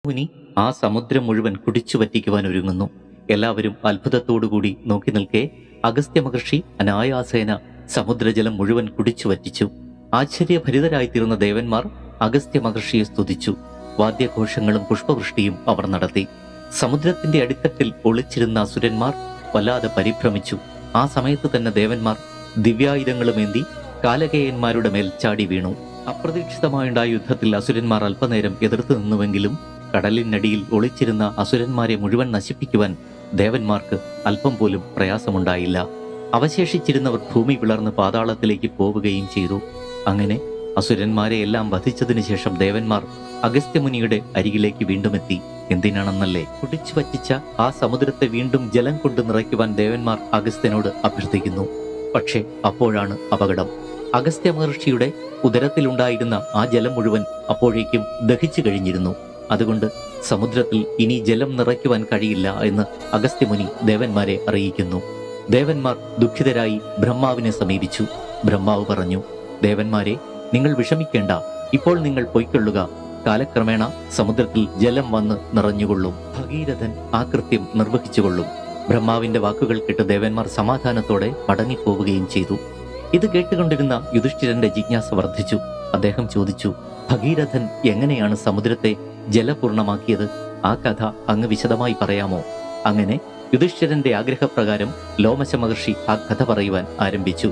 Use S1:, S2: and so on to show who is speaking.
S1: മുനി ആ സമുദ്രം മുഴുവൻ കുടിച്ചു വറ്റിക്കുവാൻ ഒരുങ്ങുന്നു. എല്ലാവരും അത്ഭുതത്തോടുകൂടി നോക്കി നിൽക്കെ അഗസ്ത്യ മഹർഷി അനായാസേന സമുദ്രജലം മുഴുവൻ കുടിച്ചു വറ്റിച്ചു. ആശ്ചര്യഭരിതരായിത്തീർന്ന ദേവന്മാർ അഗസ്ത്യ മഹർഷിയെ സ്തുതിച്ചു. വാദ്യഘോഷങ്ങളും പുഷ്പവൃഷ്ടിയും അവർ നടത്തി. സമുദ്രത്തിന്റെ അടിത്തട്ടിൽ ഒളിച്ചിരുന്ന അസുരന്മാർ വല്ലാതെ പരിഭ്രമിച്ചു. ആ സമയത്ത് തന്നെ ദേവന്മാർ ദിവ്യായുധങ്ങളുമേന്തി കാലകേയന്മാരുടെ മേൽ ചാടി വീണു. അപ്രതീക്ഷിതമായുണ്ടായ യുദ്ധത്തിൽ അസുരന്മാർ അല്പനേരം എതിർത്തു നിന്നുവെങ്കിലും കടലിനടിയിൽ ഒളിച്ചിരുന്ന അസുരന്മാരെ മുഴുവൻ നശിപ്പിക്കുവാൻ ദേവന്മാർക്ക് അല്പം പോലും പ്രയാസമുണ്ടായില്ല. അവശേഷിച്ചിരുന്നവർ ഭൂമി പിളർന്ന് പാതാളത്തിലേക്ക് പോവുകയും ചെയ്തു. അങ്ങനെ അസുരന്മാരെ എല്ലാം വധിച്ചതിനു ശേഷം ദേവന്മാർ അഗസ്ത്യമുനിയുടെ അരികിലേക്ക് വീണ്ടും എത്തി. എന്തിനാണെന്നല്ലേ? കുടിച്ചു വറ്റിച്ച ആ സമുദ്രത്തെ വീണ്ടും ജലം കൊണ്ട് നിറയ്ക്കുവാൻ ദേവന്മാർ അഗസ്ത്യനോട് അഭ്യർത്ഥിക്കുന്നു. പക്ഷേ അപ്പോഴാണ് അപകടം. അഗസ്ത്യ മഹർഷിയുടെ ഉദരത്തിലുണ്ടായിരുന്ന ആ ജലം മുഴുവൻ അപ്പോഴേക്കും ദഹിച്ചു കഴിഞ്ഞിരുന്നു. അതുകൊണ്ട് സമുദ്രത്തിൽ ഇനി ജലം നിറയ്ക്കുവാൻ കഴിയില്ല എന്ന് അഗസ്ത്യമുനി ദേവന്മാരെ അറിയിക്കുന്നു. ദേവന്മാർ ദുഃഖിതരായി ബ്രഹ്മാവിനെ സമീപിച്ചു. ബ്രഹ്മാവ് പറഞ്ഞു, ദേവന്മാരെ, നിങ്ങൾ വിഷമിക്കേണ്ട, ഇപ്പോൾ നിങ്ങൾ പൊയ്ക്കൊള്ളുക. കാലക്രമേണ സമുദ്രത്തിൽ ജലം വന്ന് നിറഞ്ഞുകൊള്ളും. ഭഗീരഥൻ ആ കൃത്യം നിർവഹിച്ചുകൊള്ളും. ബ്രഹ്മാവിന്റെ വാക്കുകൾ കേട്ട് ദേവന്മാർ സമാധാനത്തോടെ മടങ്ങിപ്പോവുകയും ചെയ്തു. ഇത് കേട്ടുകൊണ്ടിരുന്ന യുധിഷ്ഠിരന്റെ ജിജ്ഞാസ വർദ്ധിച്ചു. അദ്ദേഹം ചോദിച്ചു, ഭഗീരഥൻ എങ്ങനെയാണ് സമുദ്രത്തെ ജലപൂർണമാക്കിയത്? ആ കഥ അങ്ങ് വിശദമായി പറയാമോ? അങ്ങനെ യുധിഷ്ഠിരന്റെ ആഗ്രഹപ്രകാരം ലോമശ മഹർഷി ആ കഥ പറയുവാൻ ആരംഭിച്ചു.